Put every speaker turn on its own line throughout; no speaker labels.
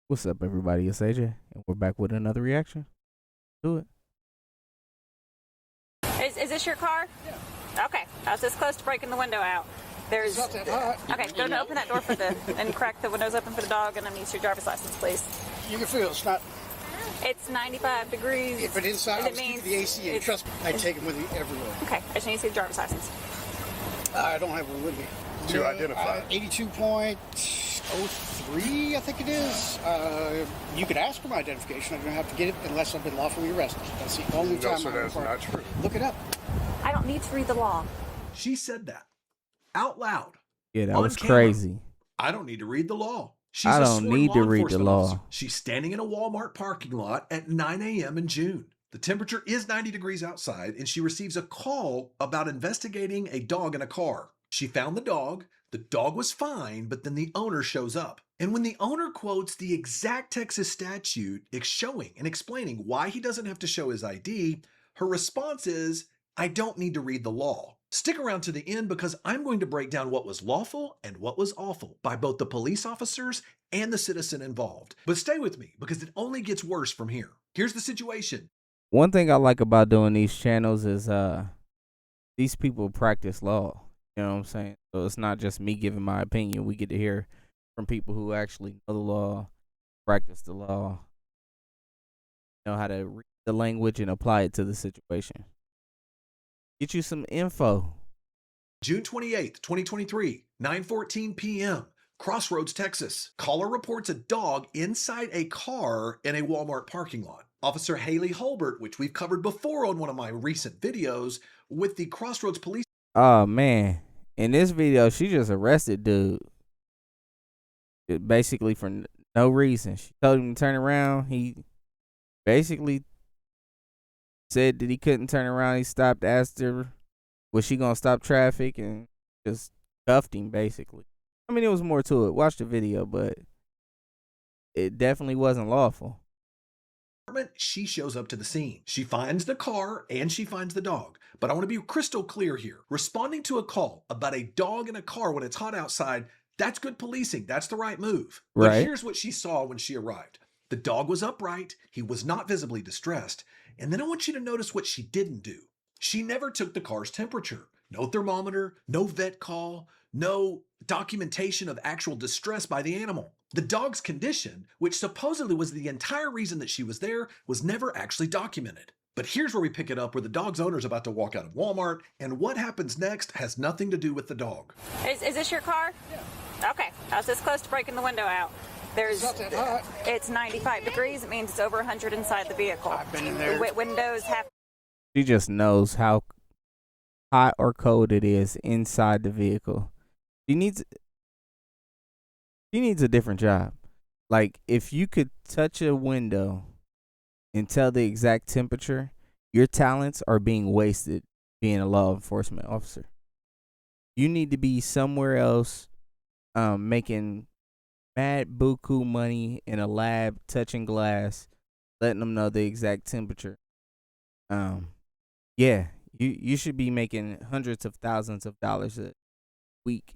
What's up, everybody? It's AJ, and we're back with another reaction. Do it.
Is this your car? Yeah. Okay, I was this close to breaking the window out. There's.
It's not that hot.
Okay, go to open that door for the and crack the windows open for the dog, and then use your driver's license, please.
You can feel it's not.
It's 95 degrees.
If it inside, I was keeping the AC in. Trust me, I take them with me everywhere.
Okay, I just need to see the driver's license.
I don't have one with me.
To identify.
82.03, I think it is. You could ask for my identification. I don't have to get it unless I've been lawfully arrested. That's the only time.
So that's not true.
Look it up.
I don't need to read the law.
She said that out loud.
Yeah, that
on
was
camera.
crazy.
I don't need to read the law. She's
I
a
don't
sworn
need to
law
read the
enforcement
law.
officer. She's standing in a Walmart parking lot at 9 a.m. in June. The temperature is 90 degrees outside, and she receives a call about investigating a dog in a car. She found the dog. The dog was fine, but then the owner shows up. And when the owner quotes the exact Texas statute showing and explaining why he doesn't have to show his ID, her response is, I don't need to read the law. Stick around to the end because I'm going to break down what was lawful and what was awful by both the police officers and the citizen involved. But stay with me because it only gets worse from here. Here's the situation.
One thing I like about doing these channels is these people practice law. You know what I'm saying? So it's not just me giving my opinion. We get to hear from people who actually know the law, practice the law, know how to read the language and apply it to the situation. Get you some info.
June 28th, 2023, 9:14 p.m., Crossroads, Texas. Caller reports a dog inside a car in a Walmart parking lot. Officer Haley Holbert, which we've covered before on one of my recent videos, with the Crossroads Police.
Oh, man. In this video, she just arrested dude. Basically for no reason. She told him to turn around. He basically said that he couldn't turn around. He stopped, asked her, was she going to stop traffic? And just cuffed him, basically. I mean, there was more to it. Watch the video, but it definitely wasn't lawful.
She shows up to the scene. She finds the car and she finds the dog. But I want to be crystal clear here. Responding to a call about a dog in a car when it's hot outside, that's good policing. That's the right move. But
Right.
here's what she saw when she arrived. The dog was upright. He was not visibly distressed. And then I want you to notice what she didn't do. She never took the car's temperature. No thermometer, no vet call, no documentation of actual distress by the animal. The dog's condition, which supposedly was the entire reason that she was there, was never actually documented. But here's where we pick it up, where the dog's owner is about to walk out of Walmart, and what happens next has nothing to do with the dog.
Is this your car? Yeah. Okay, I was this close to breaking the window out. There's.
It's not that hot.
It's 95 degrees. It means it's over 100 inside the vehicle.
I've been in there.
The windows have.
She just knows how hot or cold it is inside the vehicle. She needs a different job. Like, if you could touch a window and tell the exact temperature, your talents are being wasted being a law enforcement officer. You need to be somewhere else making mad buku money in a lab, touching glass, letting them know the exact temperature. Yeah, you should be making hundreds of thousands of dollars a week.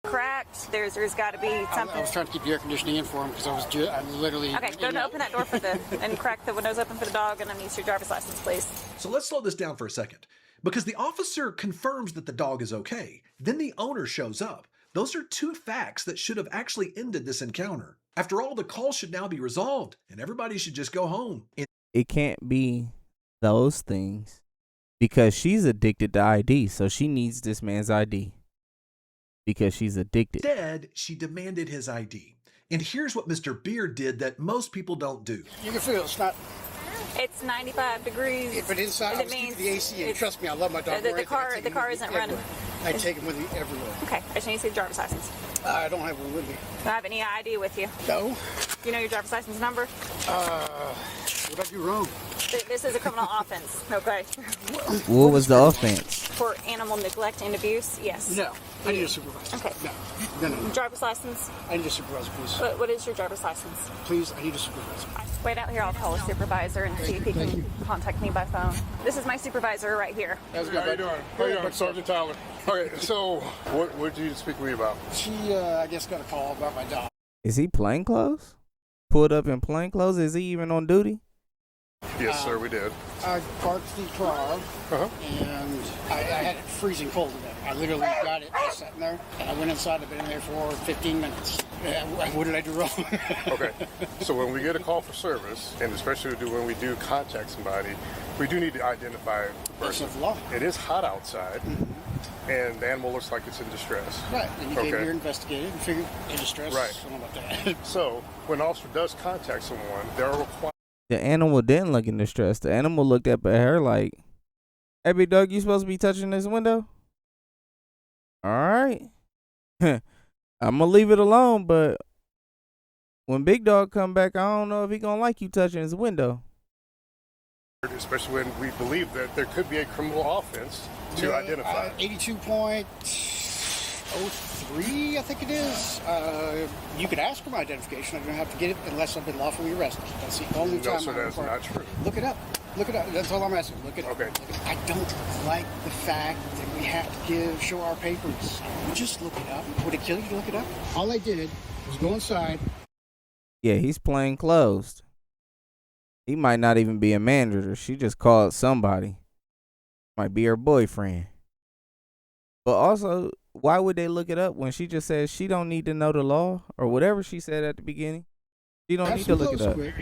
Cracked. There's got to be something.
I was trying to keep the air conditioning in for him because I literally.
Okay, go to open that door for the and crack the windows open for the dog, and then use your driver's license, please.
So let's slow this down for a second. Because the officer confirms that the dog is okay. Then the owner shows up. Those are two facts that should have actually ended this encounter. After all, the call should now be resolved, and everybody should just go home.
It can't be those things because she's addicted to ID, so she needs this man's ID because she's addicted.
Instead, she demanded his ID. And here's what Mr. Beard did that most people don't do.
You can feel it's not.
It's 95 degrees.
If it inside, I was keeping the AC in. Trust me, I love my dog.
The car isn't running.
I take him with me everywhere.
Okay, I just need to see the driver's license.
I don't have one with me.
Do I have any ID with you?
No.
You know your driver's license number?
What did I do wrong?
This is a criminal offense, okay?
What was the offense?
For animal neglect and abuse, yes.
No. I need a supervisor.
Okay.
No.
Driver's license?
I need a supervisor, please.
What is your driver's license?
Please, I need a supervisor.
Wait out here, I'll call a supervisor and see if he can contact me by phone. This is my supervisor right here.
How's it going? How you doing? How you doing, Sergeant Tyler? Okay, so what did you speak with me about?
She, I guess, got a call about my dog.
Is he plain clothes? Pulled up in plain clothes? Is he even on duty?
Yes, sir, we did.
I parked the car,
Uh-huh.
and I had it freezing cold today. I literally got it just sitting there, and I went inside. I've been in there for 15 minutes. What did I do wrong?
Okay. So when we get a call for service, and especially when we do contact somebody, we do need to identify the
That's
person.
the law.
It is hot outside, and the animal looks like it's in distress.
Right. And you came
Okay.
here, investigated, and figured in distress.
Right.
I don't know about that.
So when an officer does contact someone, there are requirements.
The animal didn't look in distress. The animal looked up at her like, "Hey, big dog, you supposed to be touching this window? All right. I'm going to leave it alone, but when big dog come back, I don't know if he going to like you touching his window."
Especially when we believe that there could be a criminal offense to identify.
82.03, I think it is. You could ask for my identification. I don't have to get it unless I've been lawfully arrested. That's the only
No,
time
sir,
I'm
that's
required.
not true.
Look it up. Look it up. That's all I'm asking. Look it up.
Okay.
I don't like the fact that we have to show our papers. Just look it up. Would it kill you to look it up? All I did was go inside.
Yeah, he's plain clothes. He might not even be a manager. She just called somebody. Might be her boyfriend. But also, why would they look it up when she just says she don't need to know the law or whatever she said at the beginning? She don't
Have
need to
some
look it
clothes
up.
quick.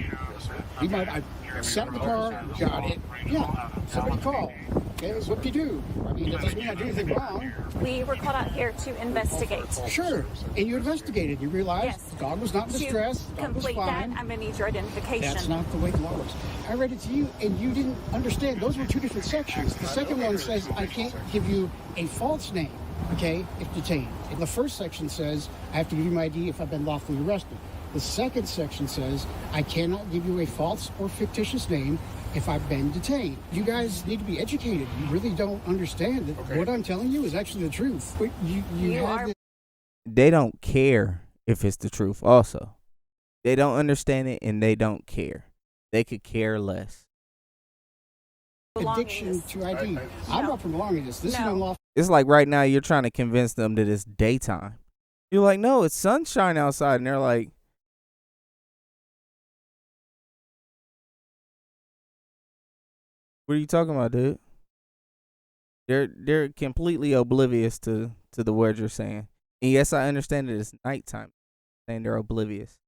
He might. I sat in the car, got it. Yeah, somebody called. Okay, that's what you do. I mean, that doesn't mean I do anything wrong.
We were called out here to investigate.
Sure, and you investigated. You realized
Yes.
the dog was not in
To
distress. The dog was
complete that,
fine.
I'm going to need your identification.
That's not the way the law works. I read it to you, and you didn't understand. Those were two different sections. The second one says I can't give you a false name, okay, if detained. And the first section says I have to give you my ID if I've been lawfully arrested. The second section says I cannot give you a false or fictitious name if I've been detained. You guys need to be educated. You really don't understand that what I'm telling you is actually the truth. But you
You
have
are-
this
They don't care if it's the truth also. They don't understand it and they don't care. They could care less.
addiction
belongingness.
to ID.
I-
I'm not for belongingness. This is
No.
unlawful.
It's like right now you're trying to convince them that it's daytime. You're like, no, it's sunshine outside. And they're like, what are you talking about, dude? They're completely oblivious to the words you're saying. And yes, I understand that it's nighttime. And they're oblivious.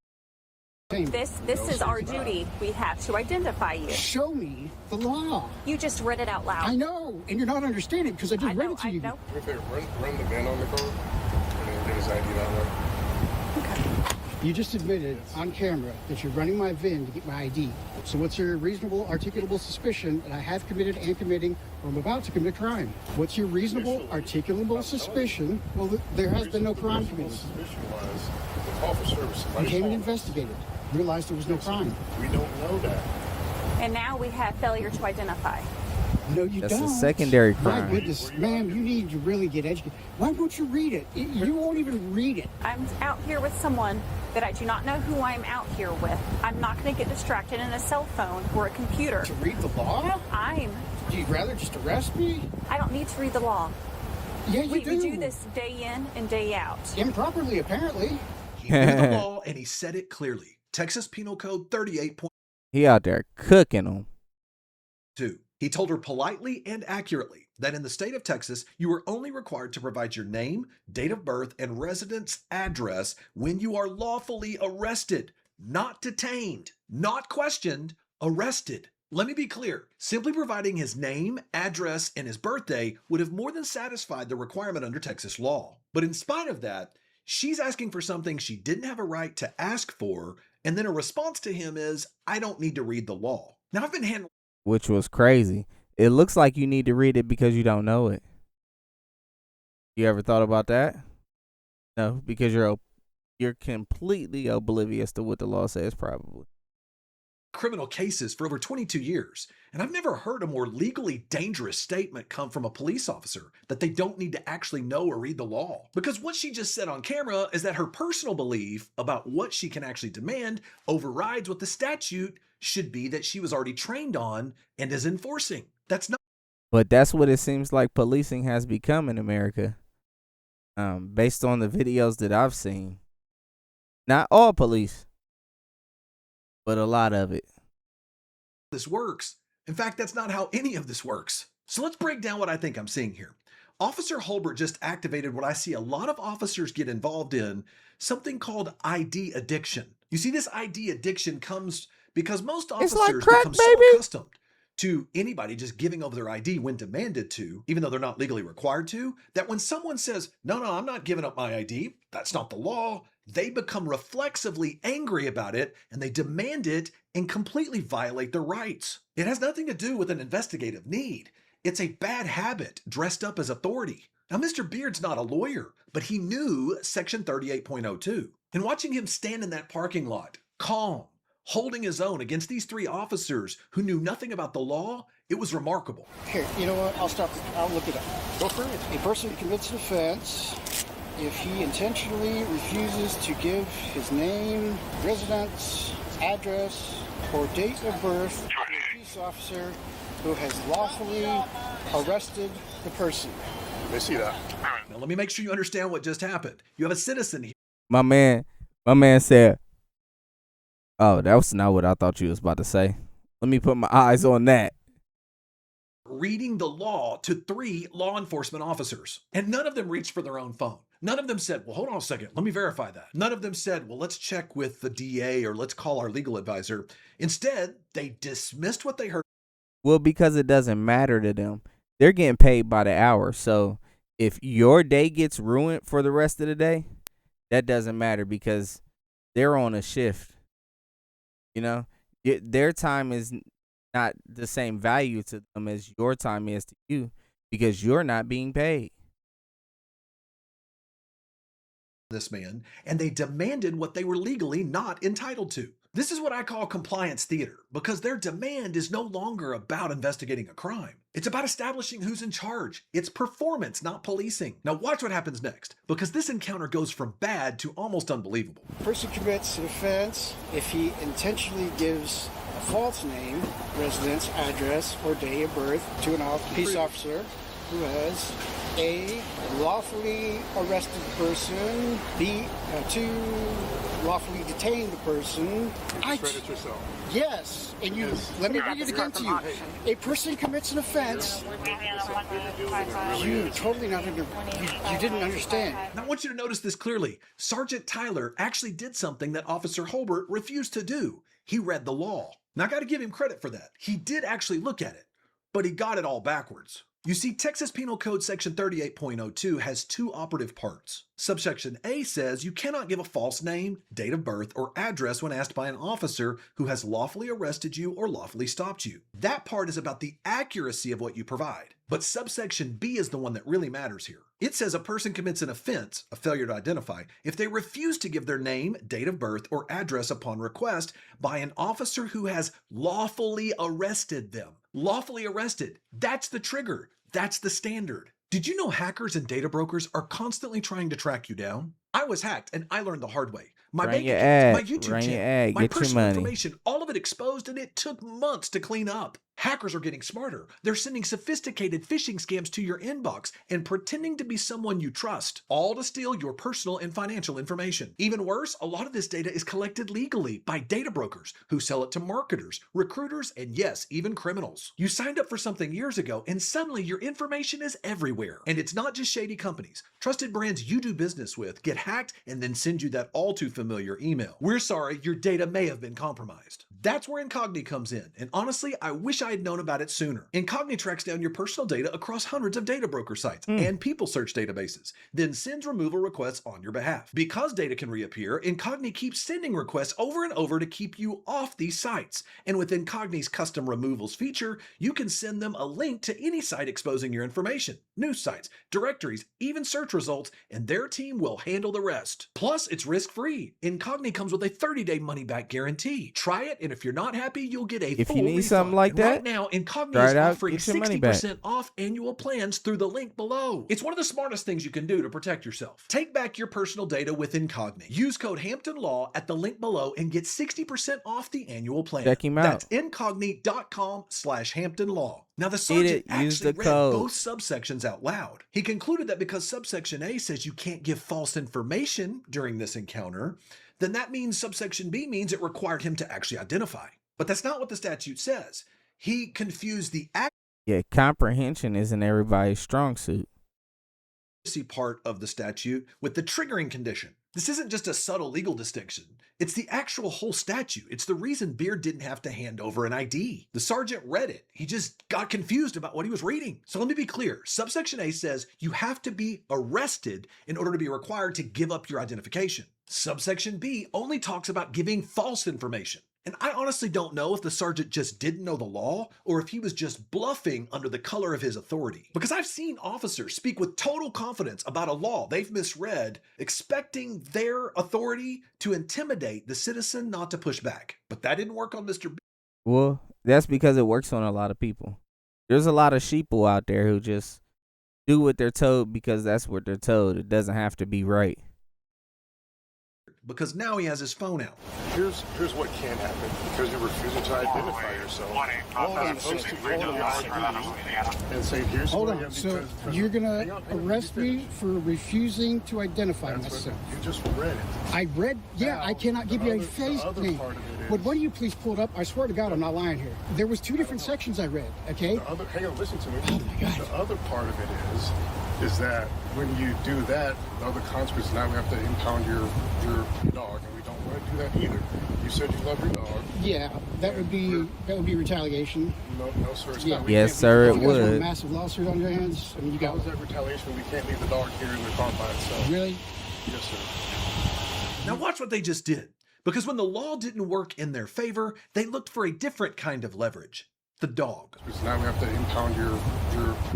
This is our duty. We have to identify you.
Show me the law.
You just read it out loud.
I know, and you're not understanding because I just read it to
I
you.
know.
If they run the VIN on the car, and then get his ID that way.
You just admitted on camera that you're running my VIN to get my ID. So what's your reasonable, articulable suspicion that I have committed and committing or I'm about to commit a crime? What's your reasonable, articulable suspicion? Well, there has been no crime
The
committed.
suspicion was the call for service.
You
Somebody
came and
called.
investigated, realized there was no crime.
We don't know that.
And now we have failure to identify.
No, you
That's a
don't.
secondary
My
crime.
goodness, ma'am, you need to really get educated. Why won't you read it? You won't even read it.
I'm out here with someone that I do not know who I'm out here with. I'm not going to get distracted in a cell phone or a computer.
To read the law? Do you rather just arrest me?
I don't need to read the law.
Yeah, you
We
do.
do this day in and day out.
Improperly, apparently.
He knew the law and he said it clearly. Texas Penal Code 38.2.
He out there cooking them.
He told her politely and accurately that in the state of Texas, you are only required to provide your name, date of birth, and residence address when you are lawfully arrested, not detained, not questioned, arrested. Let me be clear. Simply providing his name, address, and his birthday would have more than satisfied the requirement under Texas law. But in spite of that, she's asking for something she didn't have a right to ask for, and then a response to him is, I don't need to read the law. Now, I've been handling
Which was crazy. It looks like you need to read it because you don't know it. You ever thought about that? No, because you're completely oblivious to what the law says, probably.
criminal cases for over 22 years, and I've never heard a more legally dangerous statement come from a police officer that they don't need to actually know or read the law. Because what she just said on camera is that her personal belief about what she can actually demand overrides what the statute should be that she was already trained on and is enforcing. That's not.
But that's what it seems like policing has become in America. Based on the videos that I've seen, Not all police, but a lot of it.
This works. In fact, that's not how any of this works. So let's break down what I think I'm seeing here. Officer Holbert just activated what I see a lot of officers get involved in, something called ID addiction. You see, this ID addiction comes because most
It's like
officers
crack,
become so
baby.
accustomed to anybody just giving over their ID when demanded to, even though they're not legally required to, that when someone says, no, I'm not giving up my ID, that's not the law, they become reflexively angry about it and they demand it and completely violate their rights. It has nothing to do with an investigative need. It's a bad habit dressed up as authority. Now, Mr. Beard's not a lawyer, but he knew Section 38.02. And watching him stand in that parking lot, calm, holding his own against these three officers who knew nothing about the law, it was remarkable.
Here, you know what? I'll look it up.
Go for it.
A person commits an offense if he intentionally refuses to give his name, residence, address, or date of birth to a police officer who has lawfully arrested the person.
They see that.
Now, let me make sure you understand what just happened. You have a citizen here
My man said, "Oh, that was not what I thought you was about to say. Let me put my eyes on that."
reading the law to three law enforcement officers, and none of them reached for their own phone. None of them said, well, hold on a second, let me verify that. None of them said, well, let's check with the DA or let's call our legal advisor. Instead, they dismissed what they heard.
Well, because it doesn't matter to them. They're getting paid by the hour. So if your day gets ruined for the rest of the day, that doesn't matter because they're on a shift. You know, their time is not the same value to them as your time is to you because you're not being paid.
This man, and they demanded what they were legally not entitled to. This is what I call compliance theater, because their demand is no longer about investigating a crime. It's about establishing who's in charge. It's performance, not policing. Now watch what happens next, because this encounter goes from bad to almost unbelievable.
A person commits an offense if he intentionally gives a false name, residence, address, or day of birth to an police officer who has A, lawfully arrested the person, B, to lawfully detain the person.
Credit yourself.
Yes, and you, let me read it again to you. A person commits an offense. You totally not under, you didn't understand.
Now I want you to notice this clearly. Sergeant Tyler actually did something that Officer Holbert refused to do. He read the law. Now I got to give him credit for that. He did actually look at it, but he got it all backwards. You see, Texas Penal Code Section 38.02 has two operative parts. Subsection A says you cannot give a false name, date of birth, or address when asked by an officer who has lawfully arrested you or lawfully stopped you. That part is about the accuracy of what you provide. But subsection B is the one that really matters here. It says a person commits an offense, a failure to identify, if they refuse to give their name, date of birth, or address upon request by an officer who has lawfully arrested them. Lawfully arrested. That's the trigger. That's the standard. Did you know hackers and data brokers are constantly trying to track you down? I was hacked and I learned the hard way. My
Run
bank
your
accounts,
ad,
my YouTube
run your
channel,
ad,
my
get your
personal
money.
information, all of it exposed, and it took months to clean up. Hackers are getting smarter. They're sending sophisticated phishing scams to your inbox and pretending to be someone you trust, all to steal your personal and financial information. Even worse, a lot of this data is collected legally by data brokers who sell it to marketers, recruiters, and yes, even criminals. You signed up for something years ago and suddenly your information is everywhere. And it's not just shady companies. Trusted brands you do business with get hacked and then send you that all too familiar email. We're sorry, your data may have been compromised. That's where Incogni comes in. And honestly, I wish I had known about it sooner. Incogni tracks down your personal data across hundreds of data broker sites and people search databases, then sends removal requests on your behalf. Because data can reappear, Incogni keeps sending requests over and over to keep you off these sites. And with Incogni's custom removals feature, you can send them a link to any site exposing your information, news sites, directories, even search results, and their team will handle the rest. Plus, it's risk-free. Incogni comes with a 30-day money-back guarantee. Try it, and if you're not happy, you'll get a
If
full
you need
refund.
something like
And
that,
right now, Incogni
try
is
it out,
offering
get your money back.
60% off annual plans through the link below. It's one of the smartest things you can do to protect yourself. Take back your personal data with Incogni. Use code Hampton Law at the link below and get 60% off the annual plan.
Check him out.
That's incogni.com/Hampton Law. Now the sergeant
use
actually
the
read
code.
both subsections out loud. He concluded that because subsection A says you can't give false information during this encounter, then that means subsection B means it required him to actually identify. But that's not what the statute says. He confused the
Yeah, comprehension isn't everybody's strong suit.
accuracy part of the statute with the triggering condition. This isn't just a subtle legal distinction. It's the actual whole statute. It's the reason Beard didn't have to hand over an ID. The sergeant read it. He just got confused about what he was reading. So let me be clear. Subsection A says you have to be arrested in order to be required to give up your identification. Subsection B only talks about giving false information. And I honestly don't know if the sergeant just didn't know the law or if he was just bluffing under the color of his authority. Because I've seen officers speak with total confidence about a law they've misread, expecting their authority to intimidate the citizen not to push back. But that didn't work on Mr. B.
Well, that's because it works on a lot of people. There's a lot of sheeple out there who just do what they're told because that's what they're told. It doesn't have to be right.
Because now he has his phone out.
Here's what can happen because you're refusing to identify yourself. As opposed to bring up your ID and say, here's
Hold
who I
on.
am
So
because
you're going
hang
to
on, let
arrest me
finish.
for refusing to identify
That's what-
myself.
You just read it.
I read, yeah,
Now,
I cannot give
the
you a
other-
face
the other
name.
part of it
But
is-
why do you please pull it up? I swear to God, I'm not lying here. There was 2 different sections I read, okay?
Hang on, listen to me.
Oh my God.
The other part of it is that when you do that, the other consequence, now we have to impound your dog, and we don't want to do that either. You said you love your dog.
Yeah, that would be retaliation.
No, sir, it's
Yeah.
not. We
Yes,
can't
sir,
leave
it
You guys want a
would.
massive lawsuit on your hands? I mean, you
How
got
is that retaliation? We can't leave the dog here in the car by itself.
really?
Yes, sir.
Now watch what they just did. Because when the law didn't work in their favor, they looked for a different kind of leverage. The dog.
Because now we have to impound your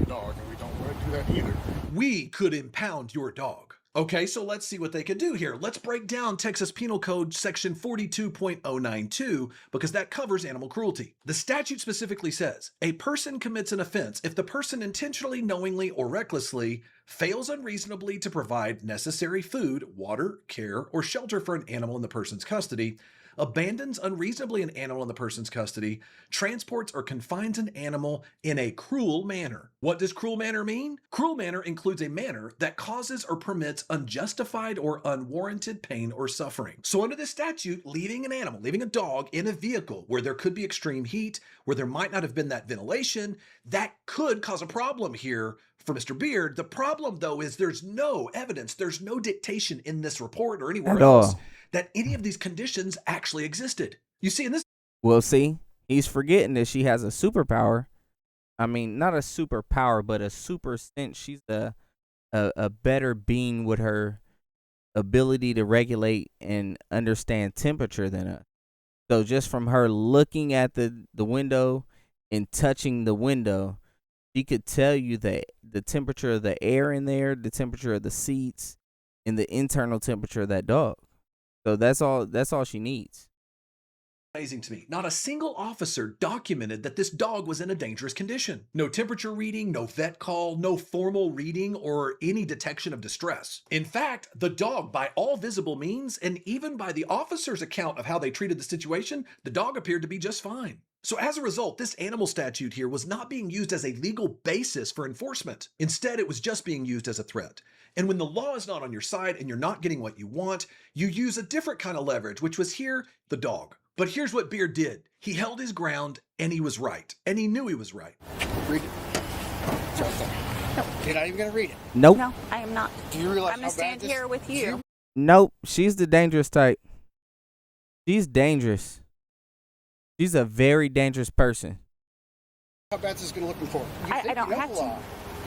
dog, and we don't want to do that either.
We could impound your dog. Okay, so let's see what they could do here. Let's break down Texas Penal Code section 42.092 because that covers animal cruelty. The statute specifically says a person commits an offense if the person intentionally, knowingly, or recklessly fails unreasonably to provide necessary food, water, care, or shelter for an animal in the person's custody, abandons unreasonably an animal in the person's custody, transports or confines an animal in a cruel manner. What does cruel manner mean? Cruel manner includes a manner that causes or permits unjustified or unwarranted pain or suffering. So under this statute, leaving an animal, leaving a dog in a vehicle where there could be extreme heat, where there might not have been that ventilation, that could cause a problem here for Mr. Beard. The problem, though, is there's no evidence, there's no dictation in this report or anywhere
At
else
all.
that any of these conditions actually existed. You see, in this
Well, see, he's forgetting that she has a superpower. I mean, not a superpower, but a super sense. She's a better being with her ability to regulate and understand temperature than us. So just from her looking at the window and touching the window, she could tell you the temperature of the air in there, the temperature of the seats, and the internal temperature of that dog. So that's all she needs.
amazing to me. Not a single officer documented that this dog was in a dangerous condition. No temperature reading, no vet call, no formal reading, or any detection of distress. In fact, the dog, by all visible means, and even by the officer's account of how they treated the situation, the dog appeared to be just fine. So as a result, this animal statute here was not being used as a legal basis for enforcement. Instead, it was just being used as a threat. And when the law is not on your side and you're not getting what you want, you use a different kind of leverage, which was here, the dog. But here's what Beard did. He held his ground and he was right. And he knew he was right.
Read it. It's right there. You're not even going to read it.
Nope.
No, I am not.
Do you realize
I'm
how
going to stand
bad
here with you.
Nope. She's the dangerous type. She's dangerous. She's a very dangerous person.
How bad this is going to look in court? You
I
think
don't
you know
have
the
to.
law.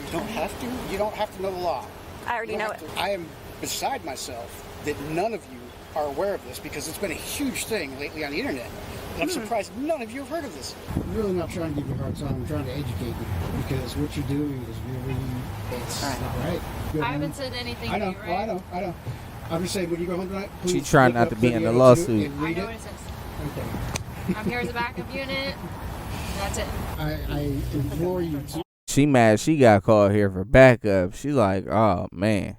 You don't have to. You don't have to know the law.
I already
You don't
know it.
have to. I am beside myself that none of you are aware of this because it's been a huge thing lately on the internet. And I'm surprised none of you have heard of this. I'm really not trying to give you a hard time. I'm trying to educate you because what you're doing is really, it's not right. Good,
I
man.
haven't said anything
I
to
know.
you, right?
Well, I know. I'm just saying, when you go home tonight,
She
please
trying
look
not
up
to be in the
3802
lawsuit.
and
I
read
know
it.
what it says.
Okay.
I'm here as a backup unit. That's it.
I implore you to.
She mad she got called here for backup. She like, oh man,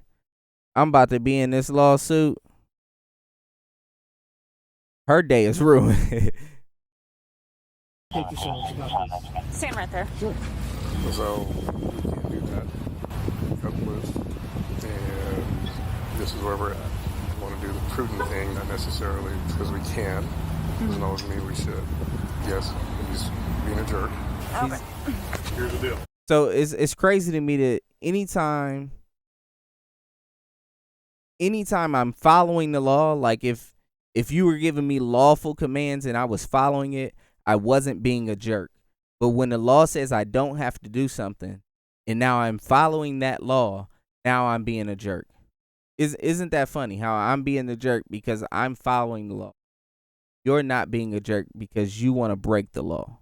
I'm about to be in this lawsuit. Her day is ruined.
Take yourselves about this.
Stand right there.
Sure.
So we can't do that. Cut loose. And this is where we're at. want to do the prudent thing, not necessarily because we can. Doesn't always mean we should. Yes, he's being a jerk.
Okay.
Here's the deal.
So it's crazy to me that anytime I'm following the law, like if you were giving me lawful commands and I was following it, I wasn't being a jerk. But when the law says I don't have to do something, and now I'm following that law, now I'm being a jerk. Isn't that funny how I'm being a jerk because I'm following the law? You're not being a jerk because you want to break the law.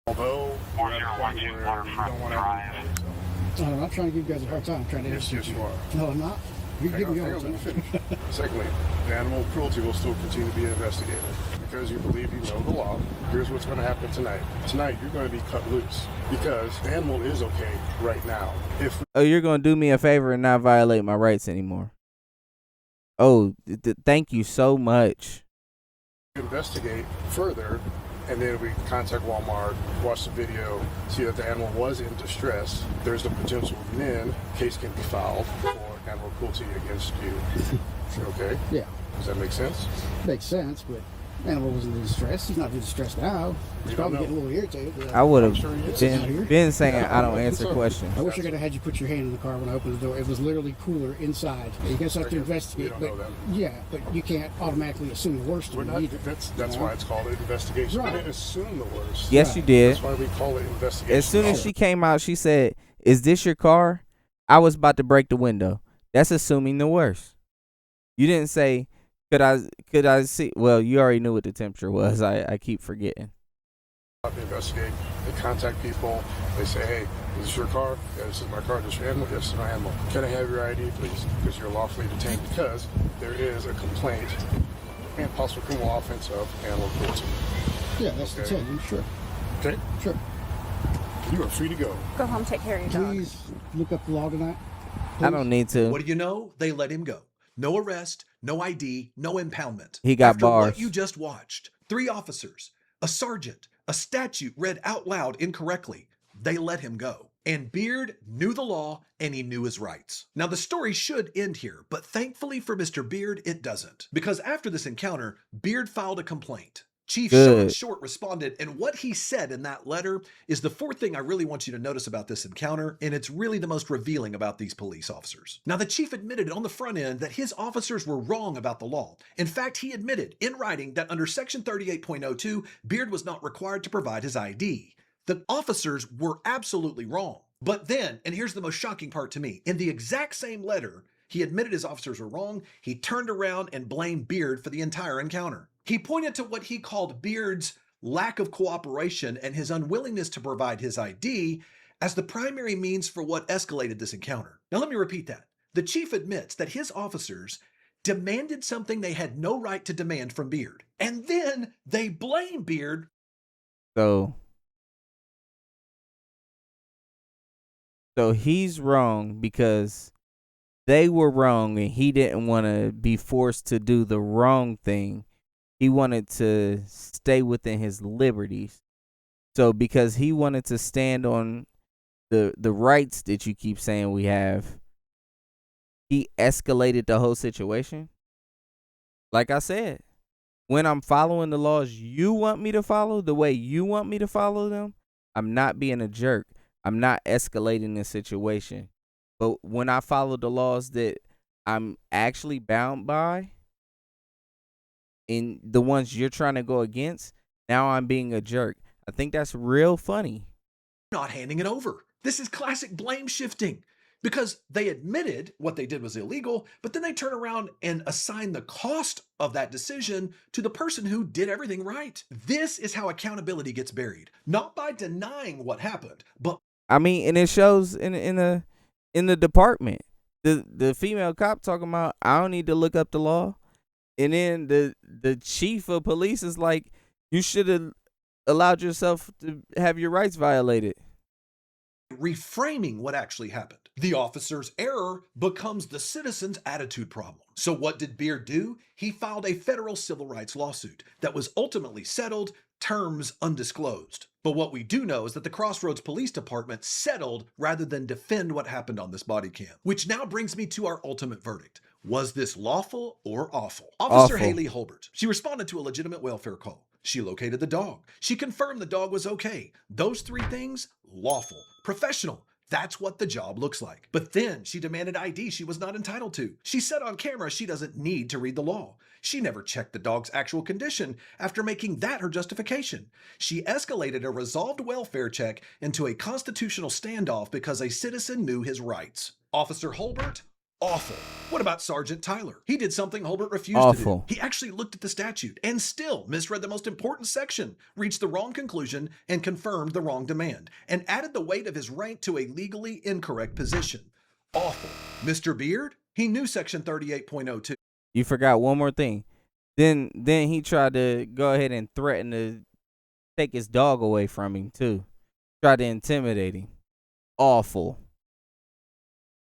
Although you're at a point where you don't want to
I'm not trying to give you guys a hard time. I'm trying to
Yes,
answer
you are.
No, I'm not. You give me a
Hang
hard
on, let me
time.
finish. Secondly, the animal cruelty will still continue to be investigated. Because you believe you know the law, here's what's going to happen tonight. Tonight, you're going to be cut loose. Because the animal is okay right now. If
Oh, you're going to do me a favor and not violate my rights anymore. Oh, thank you so much.
we investigate further, and then we contact Walmart, watch the video, see that the animal was in distress, there's the potential then case can be filed for animal cruelty against you. Okay?
Yeah,
Does that make sense?
makes sense, but animal wasn't in distress. He's not in distress now. He's
We don't
probably
know.
getting a little irritated. But
I would
I'm sure he
have
is.
been saying
Yeah,
I don't
I'm
answer
sorry.
questions.
I wish I could have had you put your hand in the car when I opened the door. It was literally cooler inside. You guys have to
We
investigate,
don't
but
know that.
yeah, but you can't automatically assume the worst
We're
of it
not,
either.
that's
you know?
why it's called an investigation.
Right.
We didn't assume the worst.
Yes, you did.
That's why we call it investigation.
As soon as she came out, she said, "Is this your car?" I was about to break the window. That's assuming the worst. You didn't say, "Could I see?" Well, you already knew what the temperature was. I keep forgetting.
They investigate, they contact people, they say, hey, is this your car? Yeah, this is my car. This is your animal? Yes, this is my animal. Can I have your ID, please? Because you're lawfully detained because there is a complaint and possible criminal offense of animal cruelty.
Yeah, that's
Okay.
the 10. Sure,
Okay?
sure.
You are free to go.
Go home, take care of your dog.
Please look up the law tonight.
I don't need to.
What do you know? They let him go. No arrest, no ID, no impoundment.
He got
After
bars.
what you just watched, 3 officers, a sergeant, a statute read out loud incorrectly, they let him go. And Beard knew the law and he knew his rights. Now the story should end here, but thankfully for Mr. Beard, it doesn't. Because after this encounter, Beard filed a complaint. Chief Sean
Good.
Short responded, and what he said in that letter is the fourth thing I really want you to notice about this encounter, and it's really the most revealing about these police officers. Now, the chief admitted on the front end that his officers were wrong about the law. In fact, he admitted in writing that under Section 38.02, Beard was not required to provide his ID. The officers were absolutely wrong. But then, and here's the most shocking part to me, in the exact same letter, he admitted his officers were wrong. He turned around and blamed Beard for the entire encounter. He pointed to what he called Beard's lack of cooperation and his unwillingness to provide his ID as the primary means for what escalated this encounter. Now, let me repeat that. The chief admits that his officers demanded something they had no right to demand from Beard. And then they blame Beard.
So he's wrong because they were wrong and he didn't want to be forced to do the wrong thing. He wanted to stay within his liberties. So because he wanted to stand on the rights that you keep saying we have, he escalated the whole situation. Like I said, when I'm following the laws you want me to follow, the way you want me to follow them, I'm not being a jerk. I'm not escalating the situation. But when I follow the laws that I'm actually bound by, and the ones you're trying to go against, now I'm being a jerk. I think that's real funny.
Not handing it over. This is classic blame shifting because they admitted what they did was illegal, but then they turn around and assign the cost of that decision to the person who did everything right. This is how accountability gets buried, not by denying what happened, but
I mean, and it shows in the department. The female cop talking about, I don't need to look up the law. And then the chief of police is like, you should have allowed yourself to have your rights violated.
reframing what actually happened. The officer's error becomes the citizen's attitude problem. So what did Beard do? He filed a federal civil rights lawsuit that was ultimately settled, terms undisclosed. But what we do know is that the Crossroads Police Department settled rather than defend what happened on this body cam. Which now brings me to our ultimate verdict. Was this lawful or awful? Officer
Awful.
Haley Holbert. She responded to a legitimate welfare call. She located the dog. She confirmed the dog was okay. Those three things, lawful, professional. That's what the job looks like. But then she demanded ID she was not entitled to. She said on camera she doesn't need to read the law. She never checked the dog's actual condition after making that her justification. She escalated a resolved welfare check into a constitutional standoff because a citizen knew his rights. Officer Holbert, awful. What about Sergeant Tyler? He did something Holbert refused
Awful.
to do. He actually looked at the statute and still misread the most important section, reached the wrong conclusion, and confirmed the wrong demand, and added the weight of his rank to a legally incorrect position. Awful. Mr. Beard? He knew section 38.02.
You forgot one more thing. Then he tried to go ahead and threaten to take his dog away from him too. Tried to intimidate him. Awful.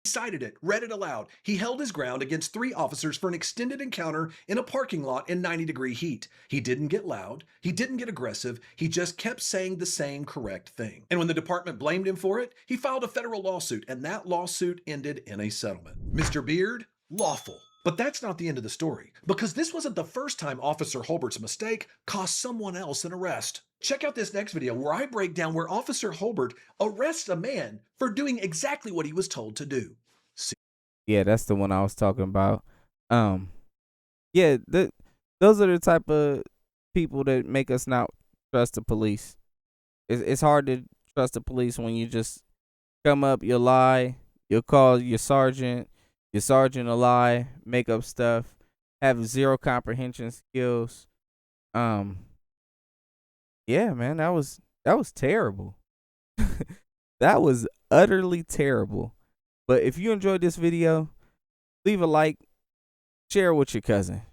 He cited it, read it aloud. He held his ground against 3 officers for an extended encounter in a parking lot in 90-degree heat. He didn't get loud. He didn't get aggressive. He just kept saying the same correct thing. And when the department blamed him for it, he filed a federal lawsuit, and that lawsuit ended in a settlement. Mr. Beard, lawful. But that's not the end of the story, because this wasn't the first time Officer Holbert's mistake cost someone else an arrest. Check out this next video where I break down where Officer Holbert arrests a man for doing exactly what he was told to do.
Yeah, that's the one I was talking about. Yeah, those are the type of people that make us not trust the police. It's hard to trust the police when you just come up, you lie, you'll call your sergeant will lie, make up stuff, have zero comprehension skills. Yeah, man, that was terrible. That was utterly terrible. But if you enjoyed this video, leave a like, share it with your cousin.